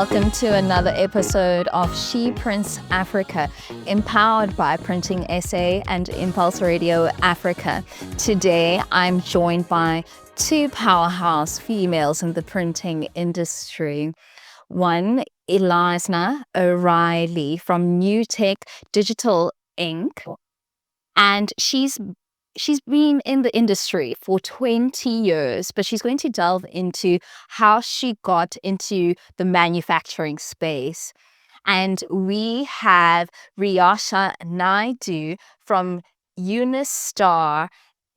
welcome to another episode of ShePrints Africa, empowered by Printing SA and Impulse Radio Africa. Today, I'm joined by two powerhouse females in the printing industry. One, Ilisna O'Reilly from NuTec Digital Ink, and she's been in the industry for 20 years, but she's going to delve into how she got into the manufacturing space. And we have Riasha Naidu from Unistar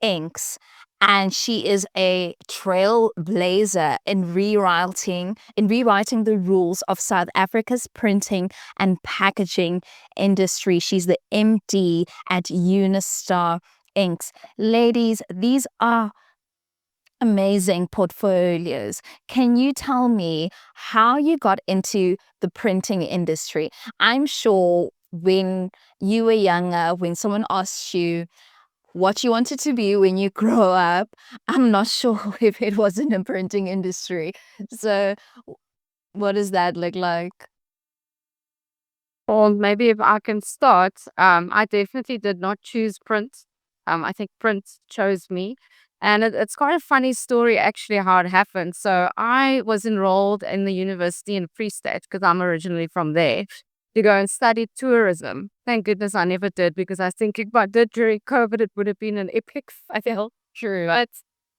Inks, and she is a trailblazer in rewriting the rules of South Africa's printing and packaging industry. She's the MD at Unistar Inks. Ladies, these are amazing portfolios. Can you tell me how you got into the printing industry? I'm sure when you were younger, when someone asked you what you wanted to be when you grow up, I'm not sure if it was in the printing industry. So what does that look like? Or maybe if I can start, I definitely did not choose print. I think print chose me. And it's quite a funny story, actually, how it happened. So I was enrolled in the university in Free State because I'm originally from there to go and study tourism. Thank goodness I never did, because I think if I did during COVID, it would have been an epic fail. True. But,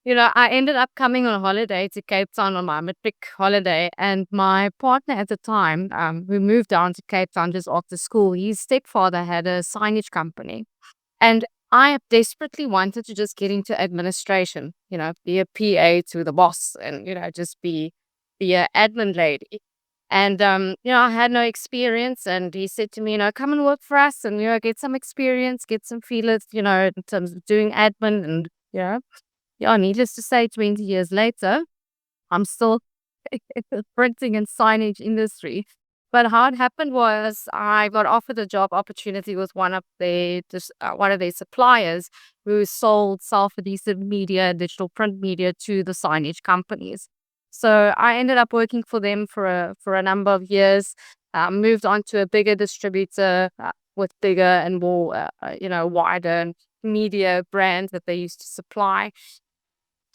I ended up coming on holiday to Cape Town on my matric holiday. And my partner at the time, who moved down to Cape Town just after school, his stepfather had a signage company. And I desperately wanted to just get into administration, be a PA to the boss and, just be an admin lady. And, I had no experience, and he said to me, come and work for us and, get some experience, get some feelers, in terms of doing admin. And, needless to say, 20 years later, I'm still in the printing and signage industry. But how it happened was I got offered a job opportunity with one of their suppliers who sold self-adhesive media, digital print media to the signage companies. So I ended up working for them for a number of years. Moved on to a bigger distributor with bigger and more wider media brands that they used to supply.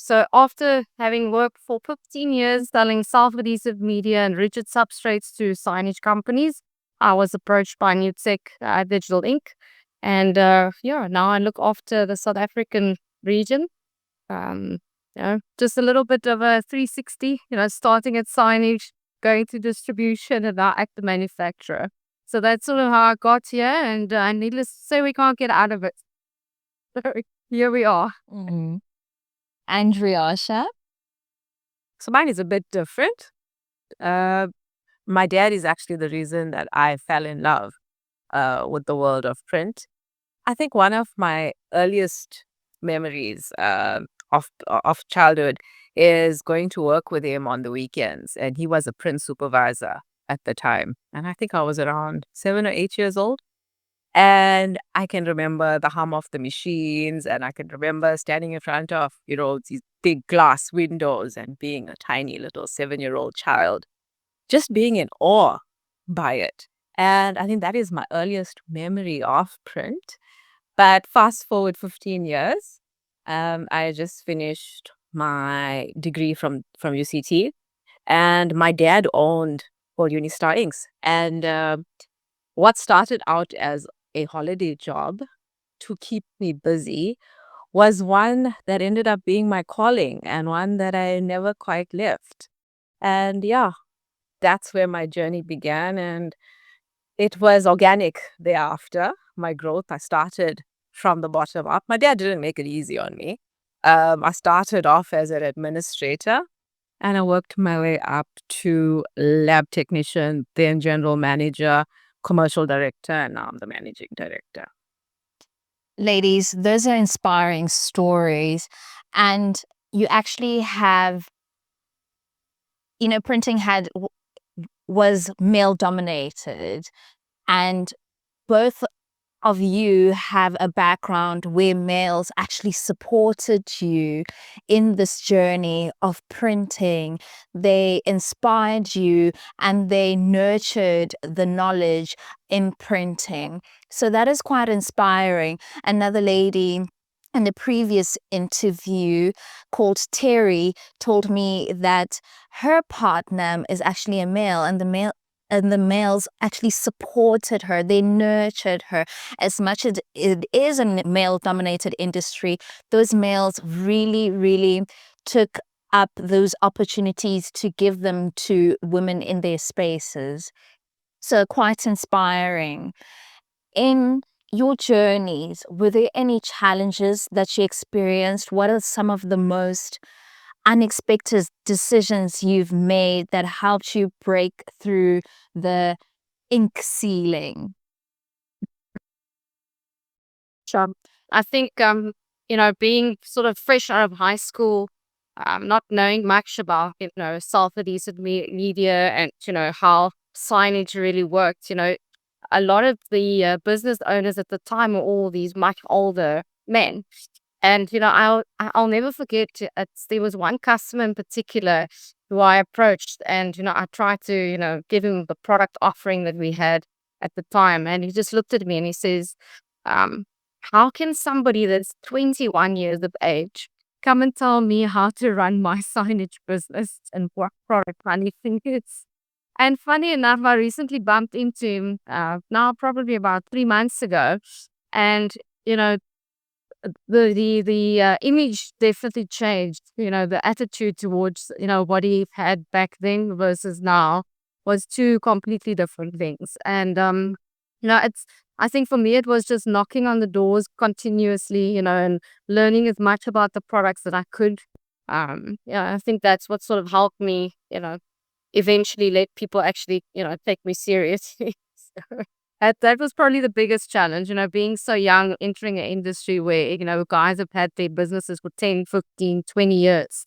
So after having worked for 15 years selling self-adhesive media and rigid substrates to signage companies, I was approached by NuTec Digital Ink. And now I look after the South African region. Just a little bit of a 360, starting at signage, going to distribution, and now at the manufacturer. So that's sort of how I got here, and needless to say, we can't get out of it. So here we are. Mm-hmm. And Riasha? So mine is a bit different. My dad is actually the reason that I fell in love with the world of print. I think one of my earliest memories of childhood is going to work with him on the weekends, and he was a print supervisor at the time. And I think I was around 7 or 8 years old. And I can remember the hum of the machines, and I can remember standing in front of, these big glass windows and being a tiny little 7-year-old child, just being in awe by it. And I think that is my earliest memory of print. But fast forward 15 years, I just finished my degree from UCT, and my dad owned Unistar Inks. And what started out as a holiday job to keep me busy was one that ended up being my calling, and one that I never quite left. And that's where my journey began, and it was organic thereafter. My growth, I started from the bottom up. My dad didn't make it easy on me. I started off as an administrator, and I worked my way up to lab technician, then general manager, commercial director, and now I'm the managing director. Ladies, those are inspiring stories. And you actually have, printing was male dominated, and both of you have a background where males actually supported you in this journey of printing. They inspired you and they nurtured the knowledge in printing. So that is quite inspiring. Another lady in the previous interview called Terry told me that her partner is actually a male, and the males actually supported her. They nurtured her. As much as it is a male-dominated industry, those males really, really took up those opportunities to give them to women in their spaces. So quite inspiring. In your journeys, were there any challenges that you experienced? What are some of the most unexpected decisions you've made that helped you break through the ink ceiling? Sure. I think, being sort of fresh out of high school, not knowing much about, self-adhesive media and, how signage really worked, a lot of the business owners at the time were all these much older men. And, I'll never forget, there was one customer in particular who I approached, and, I tried to, give him the product offering that we had at the time. And he just looked at me and he says, um, how can somebody that's 21 years of age come and tell me how to run my signage business and what product money think it's? And funny enough, I recently bumped into him now probably about 3 months ago. And, you know, the image definitely changed. The attitude towards, what he had back then versus now was two completely different things. And, I think for me, it was just knocking on the doors continuously, and learning as much about the products that I could. I think that's what sort of helped me, eventually let people actually, take me seriously. So that was probably the biggest challenge, being so young, entering an industry where, guys have had their businesses for 10, 15, 20 years.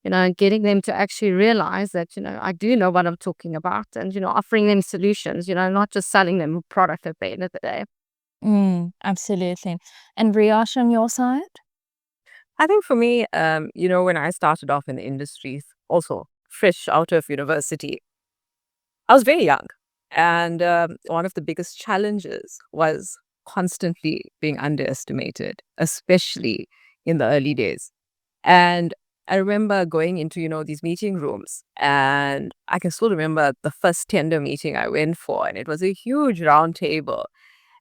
And getting them to actually realize that, I do know what I'm talking about, and, offering them solutions, not just selling them a product at the end of the day. Absolutely. And Riasha, on your side? I think for me, when I started off in the industry, also fresh out of university, I was very young. And one of the biggest challenges was constantly being underestimated, especially in the early days. And I remember going into, these meeting rooms, and I can still remember the first tender meeting I went for, and it was a huge round table.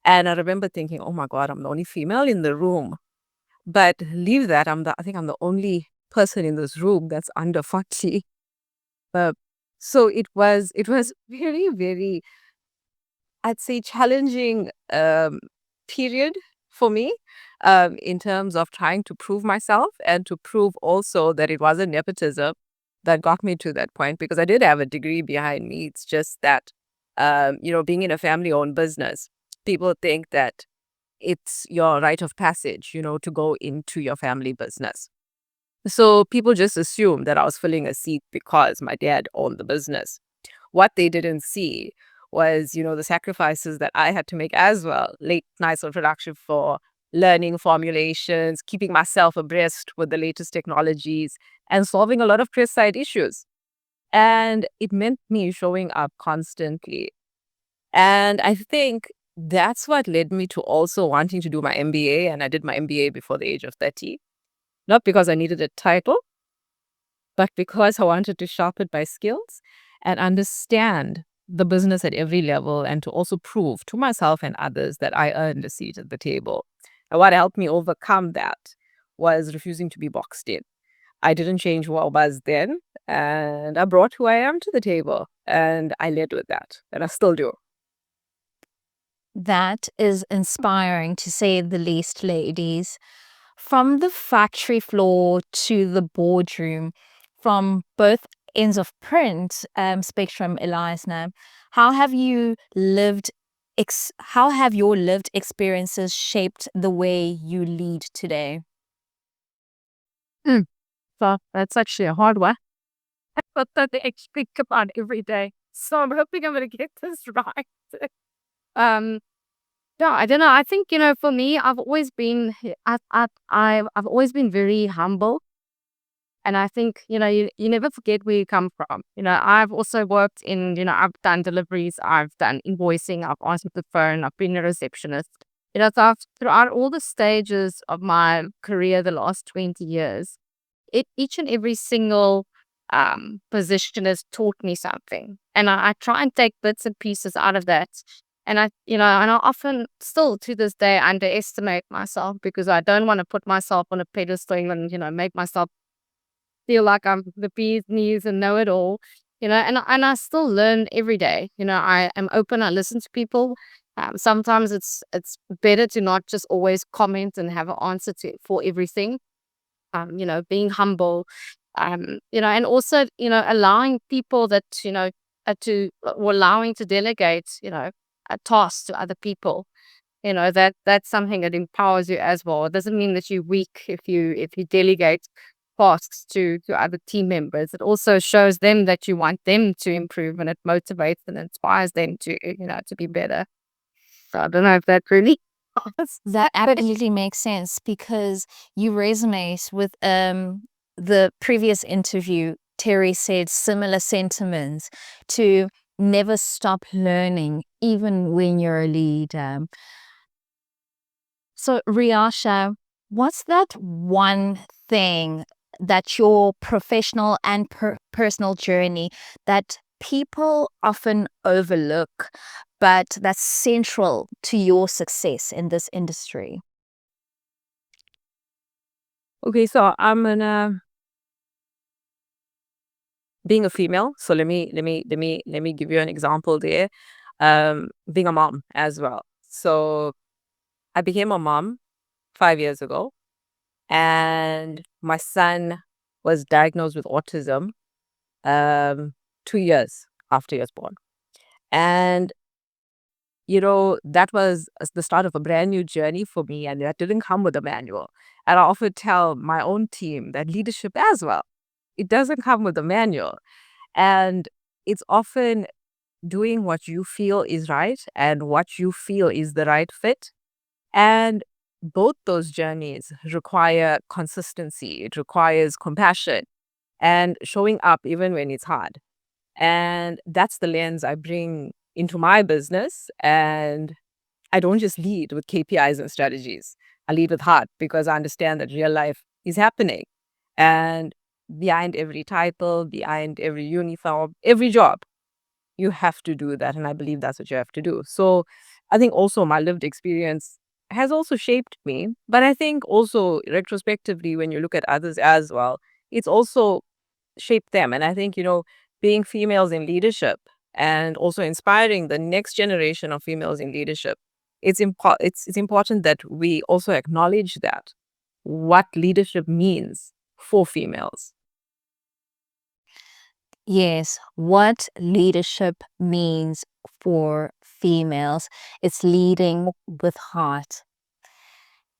And I remember thinking, oh my God, I'm the only female in the room. But leave that, I think I'm the only person in this room that's under 40. Uh, so it was very, very, I'd say, challenging period for me in terms of trying to prove myself and to prove also that it wasn't nepotism that got me to that point, because I did have a degree behind me. It's just that, being in a family-owned business, people think that it's your rite of passage, to go into your family business. So people just assume that I was filling a seat because my dad owned the business. What they didn't see was, the sacrifices that I had to make as well. Late nights of production for learning formulations, keeping myself abreast with the latest technologies, and solving a lot of press side issues. And it meant me showing up constantly. And I think that's what led me to also wanting to do my MBA. And I did my MBA before the age of 30. Not because I needed a title, but because I wanted to sharpen my skills and understand the business at every level, and to also prove to myself and others that I earned a seat at the table. And what helped me overcome that was refusing to be boxed in. I didn't change who I was then, and I brought who I am to the table, and I led with that, and I still do. That is inspiring, to say the least, ladies. From the factory floor to the boardroom, from both ends of print spectrum, Ilisna, how have you lived? How have your lived experiences shaped the way you lead today? So that's actually a hard one. But that I think about every day. So I'm hoping I'm going to get this right. um, Yeah, I don't know. I think, for me, I've always been, I've always been very humble. And I think, you never forget where you come from. I've also worked I've done deliveries, I've done invoicing, I've answered the phone, I've been a receptionist. So throughout all the stages of my career, the last 20 years, each and every single position has taught me something. And I try and take bits and pieces out of that. And I often still to this day underestimate myself because I don't want to put myself on a pedestal and, make myself feel like I'm the bee's knees and know it all, and I still learn every day. I am open, I listen to people. Sometimes it's better to not just always comment and have an answer for everything. Being humble, and also, allowing people that, or allowing to delegate, a task to other people. That's something that empowers you as well. It doesn't mean that you're weak if you delegate tasks to other team members. It also shows them that you want them to improve, and it motivates and inspires them to be better. So I don't know if that really That absolutely makes sense because you resonate with the previous interview. Terry said similar sentiments to never stop learning, even when you're a leader. So, Riasha, what's that one thing that your professional and personal journey that people often overlook, but that's central to your success in this industry? Okay, so I'm gonna being a female. So let me give you an example there. Being a mom as well. So I became a mom 5 years ago, and my son was diagnosed with autism 2 years after he was born. And that was the start of a brand new journey for me, and that didn't come with a manual. And I often tell my own team that leadership as well, it doesn't come with a manual. And it's often doing what you feel is right and what you feel is the right fit. And both those journeys require consistency, it requires compassion and showing up even when it's hard. And that's the lens I bring into my business. And I don't just lead with KPIs and strategies. I lead with heart because I understand that real life is happening. And behind every title, behind every uniform, every job, you have to do that. And I believe that's what you have to do. So I think also my lived experience has also shaped me. But I think also retrospectively, when you look at others as well, it's also shaped them. And I think, being females in leadership and also inspiring the next generation of females in leadership, it's important that we also acknowledge that what leadership means for females. Yes, what leadership means for females. It's leading with heart.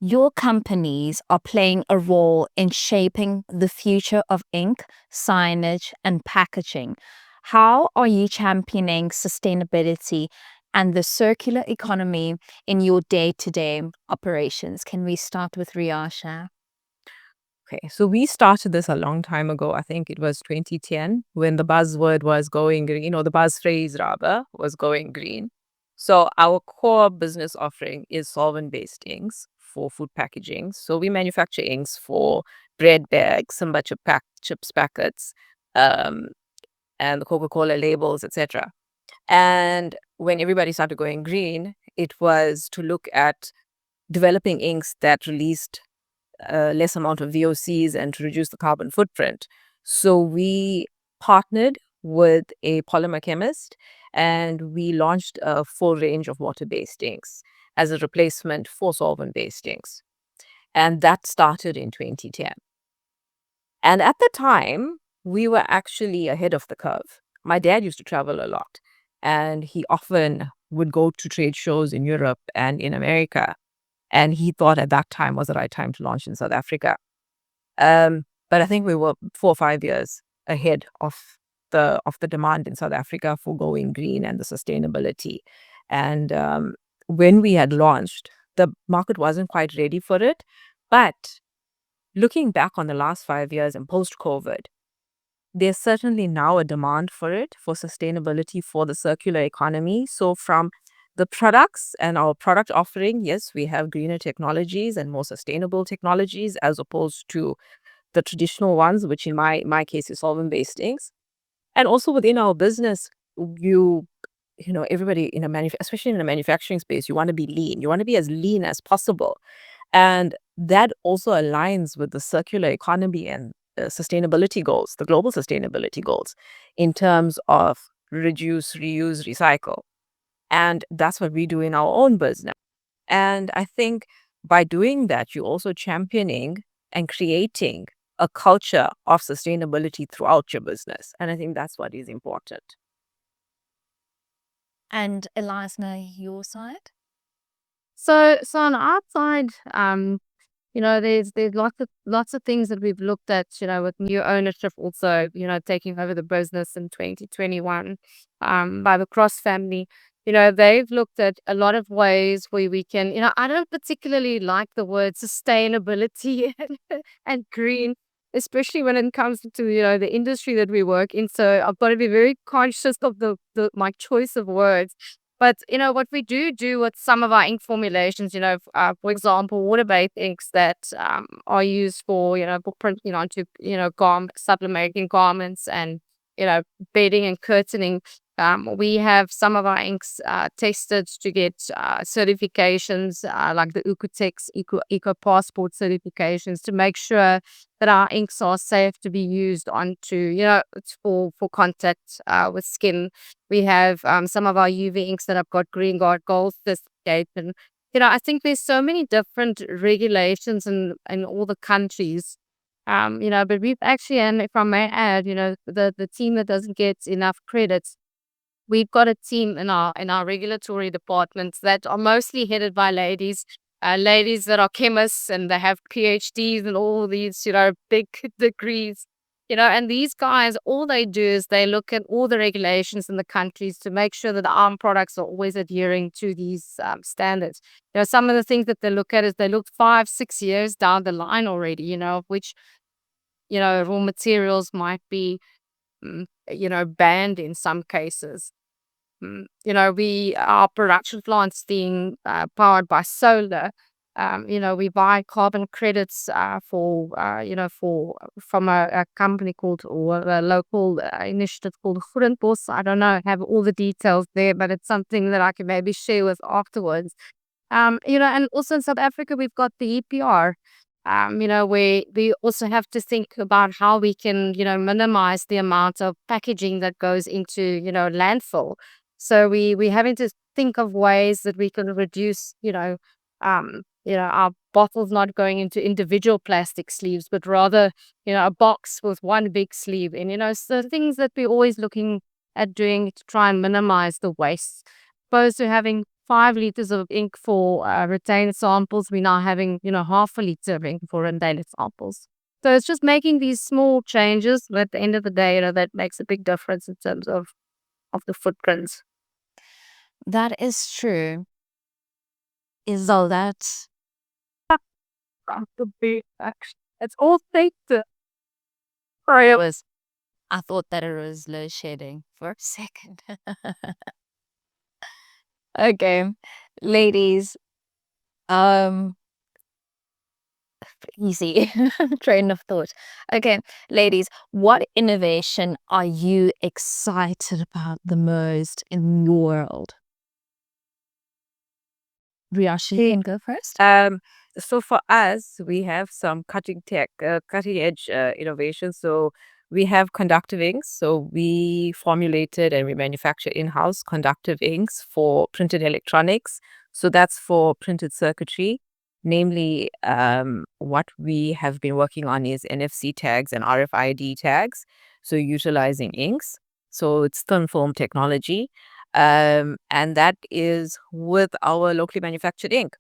Your companies are playing a role in shaping the future of ink, signage, and packaging. How are you championing sustainability and the circular economy in your day-to-day operations? Can we start with Riasha? Okay, so we started this a long time ago. I think it was 2010 when the buzzword was going green, the buzz phrase rather was going green. So our core business offering is solvent-based inks for food packaging. So we manufacture inks for bread bags, Simba chips packets, um, and the Coca-Cola labels, etc. And when everybody started going green, it was to look at developing inks that released less amount of VOCs and to reduce the carbon footprint. So we partnered with a polymer chemist and we launched a full range of water-based inks as a replacement for solvent-based inks. And that started in 2010. And at the time, we were actually ahead of the curve. My dad used to travel a lot, and he often would go to trade shows in Europe and in America. And he thought at that time was the right time to launch in South Africa. But I think we were 4 or 5 years ahead of the demand in South Africa for going green and the sustainability. And when we had launched, the market wasn't quite ready for it. But looking back on the last 5 years and post-COVID, there's certainly now a demand for it, for sustainability, for the circular economy. So from the products and our product offering, yes, we have greener technologies and more sustainable technologies as opposed to the traditional ones, which in my case is solvent-based inks. And also within our business, you everybody in especially in the manufacturing space, you want to be lean. You want to be as lean as possible. And that also aligns with the circular economy and sustainability goals, the global sustainability goals, in terms of reduce, reuse, recycle. And that's what we do in our own business. And I think by doing that, you're also championing and creating a culture of sustainability throughout your business. And I think that's what is important. And Ilisna, your side? So on our side, there's lots of things that we've looked at, with new ownership also, taking over the business in 2021, by the Cross family. They've looked at a lot of ways where we can, I don't particularly like the word sustainability and green, especially when it comes to, the industry that we work in. So I've got to be very conscious of my choice of words. But, what we do with some of our ink formulations, for example, water-based inks that are used for printing onto, sublimating garments and, bedding and curtaining. We have some of our inks tested to get certifications like the Eco Passport certifications to make sure that our inks are safe to be used onto, for contact with skin. We have some of our UV inks that have got Green Guard Gold certificate. And, I think there's so many different regulations in all the countries. But we've actually, and if I may add, the team that doesn't get enough credits, we've got a team in our regulatory departments that are mostly headed by ladies that are chemists and they have PhDs and all these, big degrees. And these guys, all they do is they look at all the regulations in the countries to make sure that our products are always adhering to these standards. Some of the things that they look at is they look 5-6 years down the line already, which, raw materials might be, banned in some cases. Our production plant's being powered by solar. We buy carbon credits from a company called, or a local initiative called Groenbos. I don't know, have all the details there, but it's something that I can maybe share with afterwards. And also in South Africa, we've got the EPR. Where we also have to think about how we can, minimize the amount of packaging that goes into, landfill. So we're having to think of ways that we can reduce, our bottles not going into individual plastic sleeves, but rather, a box with one big sleeve. And, so things that we're always looking at doing to try and minimize the waste. Opposed to having 5 liters of ink for retained samples, we're now having, half a liter of ink for retained samples. So it's just making these small changes, but at the end of the day, that makes a big difference in terms of the footprints. That is true. Is all that? It's all safety. Sorry, I thought that it was load shedding for a second. Okay, ladies, easy train of thought. Okay, ladies, what innovation are you excited about the most in your world? Riasha, you can go first. So for us, we have some cutting edge innovations. So we have conductive inks. So we formulated and we manufacture in-house conductive inks for printed electronics. So that's for printed circuitry. Namely, what we have been working on is NFC tags and RFID tags. So utilizing inks. So it's thin film technology. And that is with our locally manufactured ink.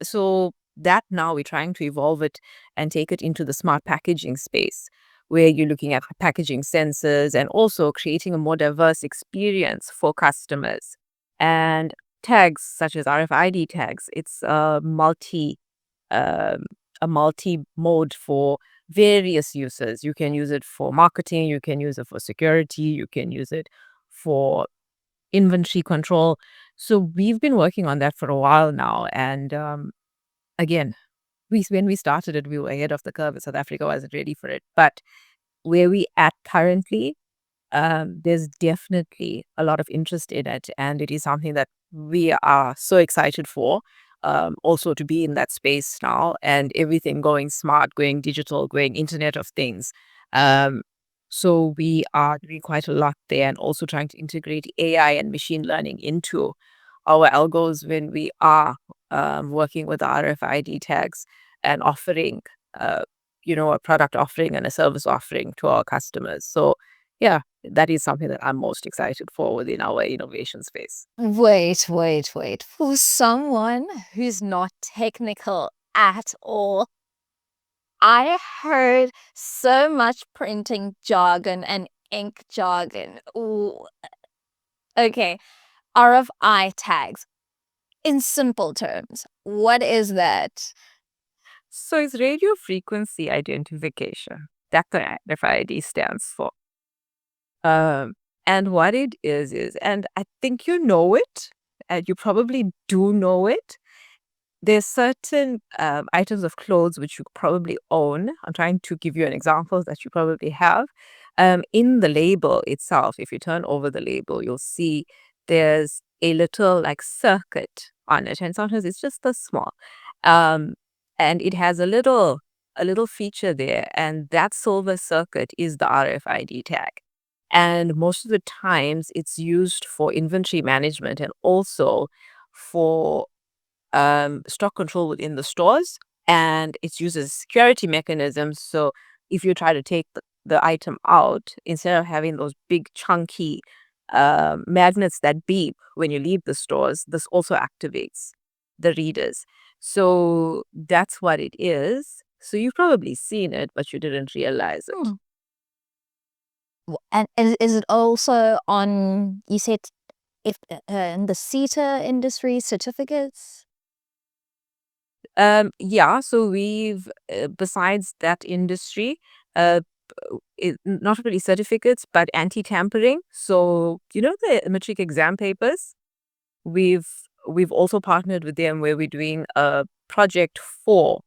So that now we're trying to evolve it and take it into the smart packaging space, where you're looking at packaging sensors and also creating a more diverse experience for customers. And tags such as RFID tags, it's um, a multi-mode for various uses. You can use it for marketing, you can use it for security, you can use it for inventory control. So we've been working on that for a while now. And again, when we started it, we were ahead of the curve. South Africa wasn't ready for it. But where we at currently, there's definitely a lot of interest in it, and it is something that we are so excited for. Also to be in that space now, and everything going smart, going digital, going Internet of Things. Um, so we are doing quite a lot there, and also trying to integrate AI and machine learning into our algos when we are working with RFID tags and offering, a product offering and a service offering to our customers. So yeah, that is something that I'm most excited for within our innovation space. Wait, wait, wait. For someone who's not technical at all, I heard so much printing jargon and ink jargon. Ooh. Okay, RFI tags. In simple terms, what is that? So it's radio frequency identification. That's what RFID stands for. And what it is, and I think you know it, and you probably do know it. There's certain items of clothes which you probably own. I'm trying to give you an example that you probably have. In the label itself, if you turn over the label, you'll see there's a little like circuit on it, and sometimes it's just this small. Um, and it has a little feature there, and that silver circuit is the RFID tag. And most of the times it's used for inventory management and also for stock control within the stores, and it's used as a security mechanism. So if you try to take the item out, instead of having those big chunky magnets that beep when you leave the stores, this also activates the readers. So that's what it is. So you've probably seen it, but you didn't realize it. Hmm. And is it also on, you said, if in the CETA industry certificates? Yeah, so we've, besides that industry, uh, not really certificates, but anti-tampering. So, the matric exam papers? We've we've also partnered with them where we're doing a project for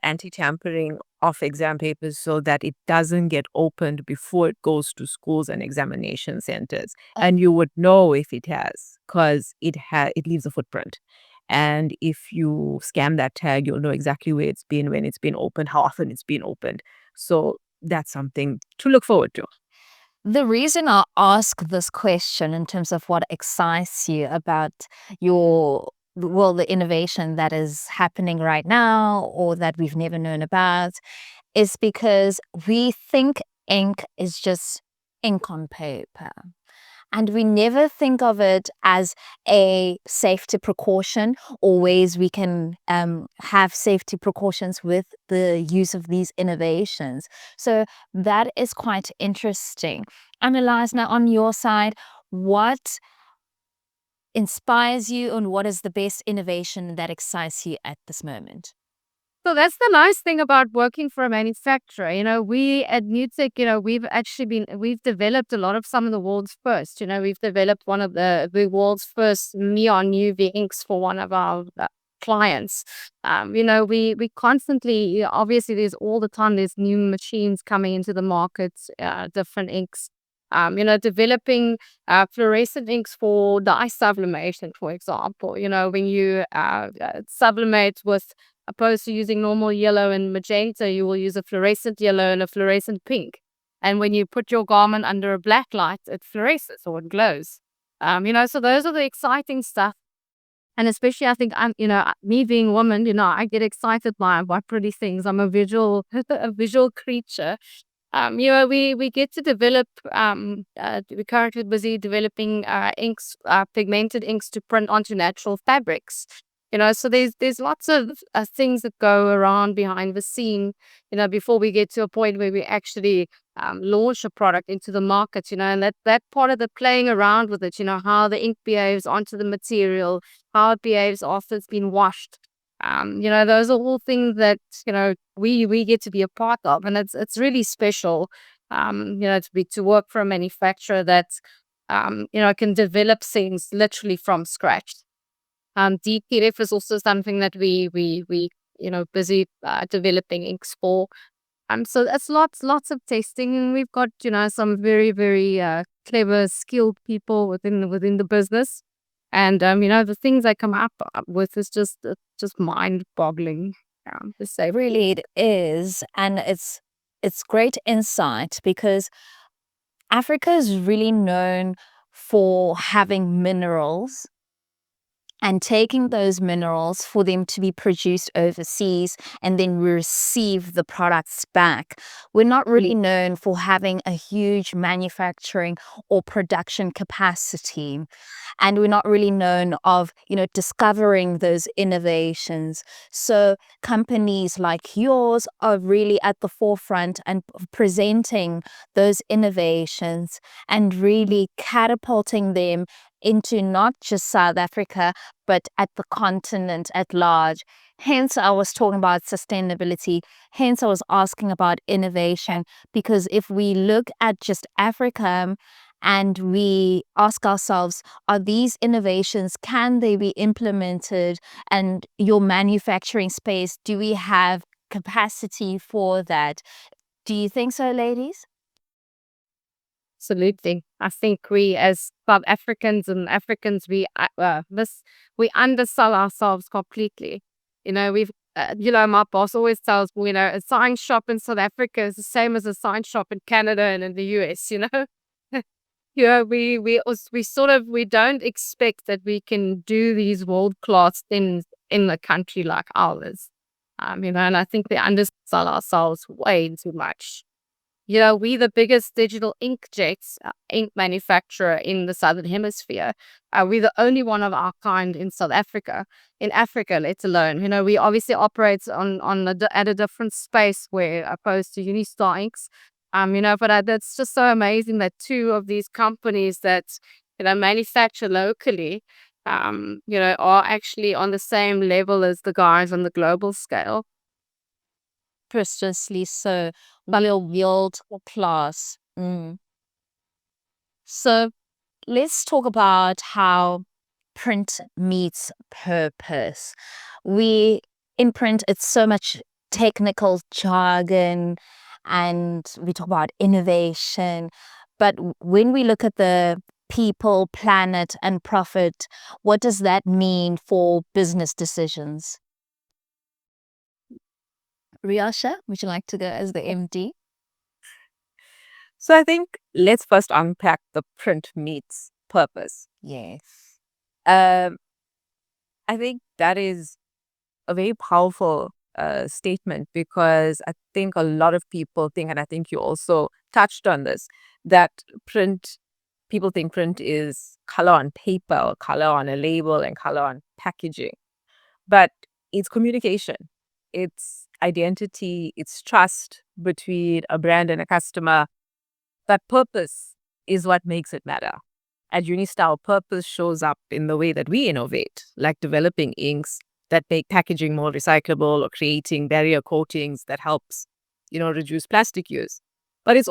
anti-tampering of exam papers so that it doesn't get opened before it goes to schools and examination centers. And you would know if it has, because it leaves a footprint. And if you scan that tag, you'll know exactly where it's been, when it's been opened, how often it's been opened. So that's something to look forward to. The reason I ask this question in terms of what excites you about the innovation that is happening right now or that we've never known about is because we think ink is just ink on paper. And we never think of it as a safety precaution or ways we can have safety precautions with the use of these innovations. So that is quite interesting. And Ilisna, on your side, what inspires you and what is the best innovation that excites you at this moment? So that's the nice thing about working for a manufacturer. We at NuTec, we've developed a lot of some of the world's first. We've developed one of the world's first neon UV inks for one of our clients. We constantly, obviously, there's new machines coming into the market, different inks. Developing fluorescent inks for dye sublimation, for example. When you sublimate with, opposed to using normal yellow and magenta, you will use a fluorescent yellow and a fluorescent pink. And when you put your garment under a black light, it fluoresces or it glows. So those are the exciting stuff. And especially, I think me being a woman, I get excited by pretty things. I'm a visual, a visual creature. We get to develop. We're currently busy developing inks, pigmented inks to print onto natural fabrics. So there's lots of things that go around behind the scene. Before we get to a point where we actually launch a product into the market, and that part of the playing around with it, how the ink behaves onto the material, how it behaves after it's been washed. Those are all things that, we get to be a part of, and it's really special, to work for a manufacturer that, can develop things literally from scratch. DTF is also something that we busy developing inks for. So that's lots of testing, and we've got some very very clever, skilled people within the business, and the things I come up with is just mind boggling. To say Really, it is, and it's great insight because Africa is really known for having minerals and taking those minerals for them to be produced overseas, and then we receive the products back. We're not really known for having a huge manufacturing or production capacity, and we're not really known of discovering those innovations. So companies like yours are really at the forefront and presenting those innovations and really catapulting them into not just South Africa, but at the continent at large. Hence, I was talking about sustainability. Hence, I was asking about innovation, because if we look at just Africa and we ask ourselves, are these innovations, can they be implemented? And your manufacturing space, do we have capacity for that? Do you think so, ladies? Absolutely. I think we as South Africans and Africans, we undersell ourselves completely. My boss always tells me, a science shop in South Africa is the same as a science shop in Canada and in the US, we don't expect that we can do these world-class things in a country like ours. And I think we undersell ourselves way too much. We the biggest digital ink manufacturer in the Southern Hemisphere. We're the only one of our kind in South Africa, in Africa, let alone. We obviously operate at a different space where opposed to Unistar Inks. But that's just so amazing that two of these companies that manufacture locally, are actually on the same level as the guys on the global scale. Precisely so. World class. So let's talk about how print meets purpose. In print, it's so much technical jargon and we talk about innovation. But when we look at the people, planet, and profit, what does that mean for business decisions? Riasha, would you like to go as the MD? So I think let's first unpack the print meets purpose. Yes. Um, I think that is a very powerful statement, because I think a lot of people think, and I think you also touched on this, that people think print is color on paper or color on a label and color on packaging. But it's communication, it's identity, it's trust between a brand and a customer. That purpose is what makes it matter. At Unistar, purpose shows up in the way that we innovate, like developing inks that make packaging more recyclable or creating barrier coatings that helps, reduce plastic use. But it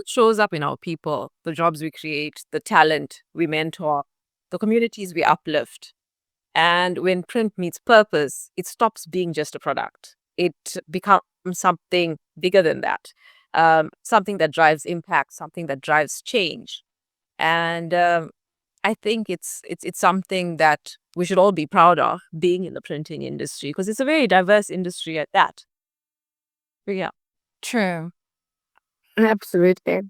shows up in our people, the jobs we create, the talent we mentor, the communities we uplift. And when print meets purpose, it stops being just a product. It becomes something bigger than that, something that drives impact, something that drives change. And I think it's something that we should all be proud of, being in the printing industry, because it's a very diverse industry at that. But yeah. True. Absolutely.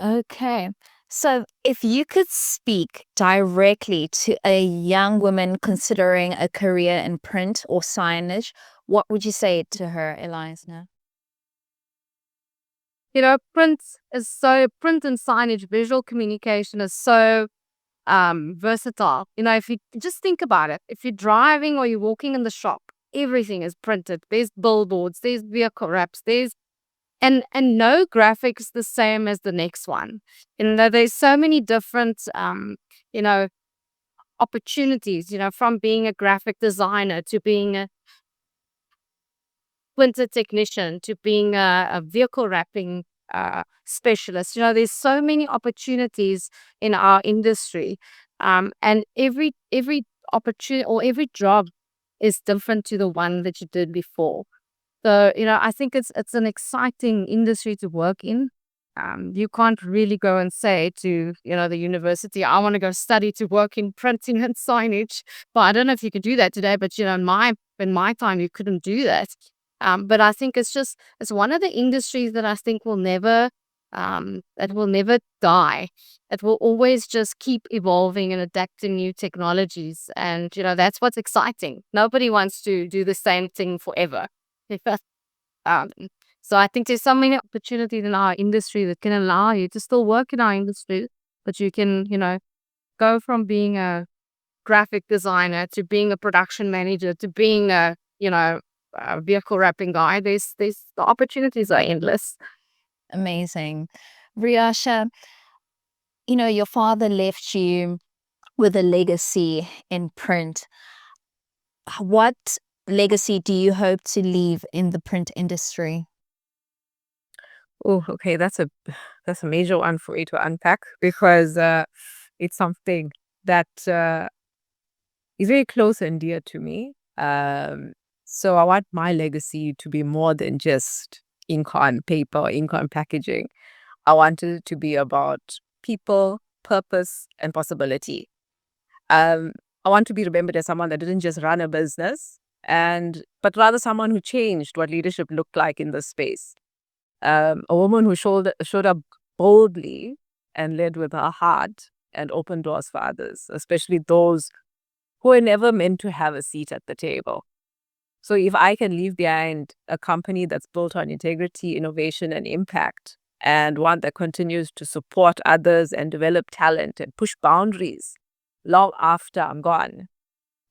Okay. So if you could speak directly to a young woman considering a career in print or signage, what would you say to her, Ilisna? Print and signage, visual communication is so versatile. If you just think about it, if you're driving or you're walking in the shop, everything is printed. There's billboards, there's vehicle wraps, there's and no graphic is the same as the next one. There's so many different you know opportunities, from being a graphic designer to being a printer technician to being a vehicle wrapping specialist. There's so many opportunities in our industry, and every opportunity or every job is different to the one that you did before. So, I think it's an exciting industry to work in. You can't really go and say to, the university, I want to go study to work in printing and signage. But I don't know if you can do that today, but in my time, you couldn't do that. But I think it's one of the industries that I think that will never die. It will always just keep evolving and adapting new technologies. And, that's what's exciting. Nobody wants to do the same thing forever. Um, so I think there's so many opportunities in our industry that can allow you to still work in our industry, but you can, go from being a graphic designer to being a production manager to being a vehicle wrapping guy. The opportunities are endless. Amazing. Riasha, your father left you with a legacy in print. What legacy do you hope to leave in the print industry? Oh, okay. That's a major one for you to unpack because it's something that is very close and dear to me. So I want my legacy to be more than just ink on paper, ink on packaging. I want it to be about people, purpose, and possibility. I want to be remembered as someone that didn't just run a business, but rather someone who changed what leadership looked like in this space. A woman who showed up boldly and led with her heart and opened doors for others, especially those who were never meant to have a seat at the table. So if I can leave behind a company that's built on integrity, innovation, and impact, and one that continues to support others and develop talent and push boundaries long after I'm gone,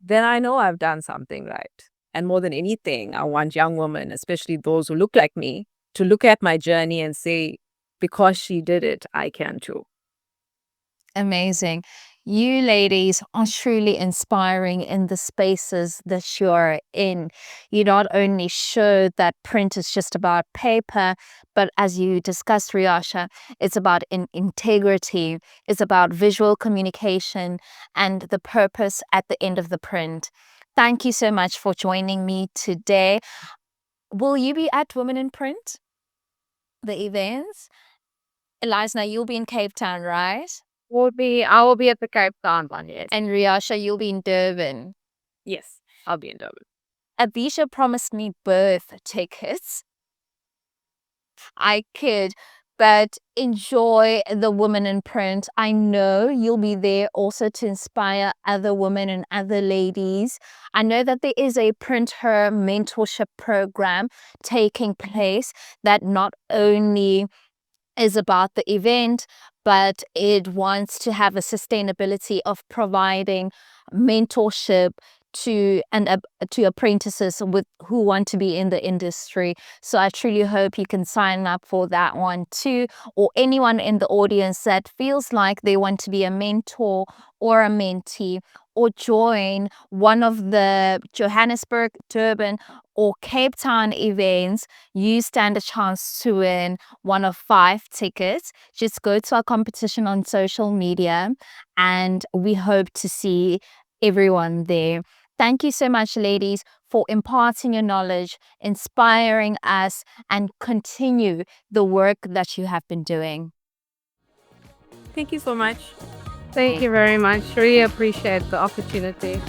then I know I've done something right. And more than anything, I want young women, especially those who look like me, to look at my journey and say, because she did it, I can too. Amazing. You ladies are truly inspiring in the spaces that you're in. You not only show that print is just about paper, but as you discussed, Riasha, it's about integrity, it's about visual communication and the purpose at the end of the print. Thank you so much for joining me today. Will you be at Women in Print, the events? Ilisna, you'll be in Cape Town, right? I will be at the Cape Town one, yes. And Riasha, you'll be in Durban. Yes, I'll be in Durban. Avisha promised me birth tickets. I could, but enjoy the Women in Print. I know you'll be there also to inspire other women and other ladies. I know that there is a Print Her mentorship program taking place that not only is about the event, but it wants to have a sustainability of providing mentorship to apprentices who want to be in the industry. So I truly hope you can sign up for that one too, or anyone in the audience that feels like they want to be a mentor or a mentee, or join one of the Johannesburg, Durban, or Cape Town events. You stand a chance to win one of 5 tickets. Just go to our competition on social media, and we hope to see everyone there. Thank you so much, ladies, for imparting your knowledge, inspiring us, and continue the work that you have been doing. Thank you so much. Thank you very much. Really appreciate the opportunity.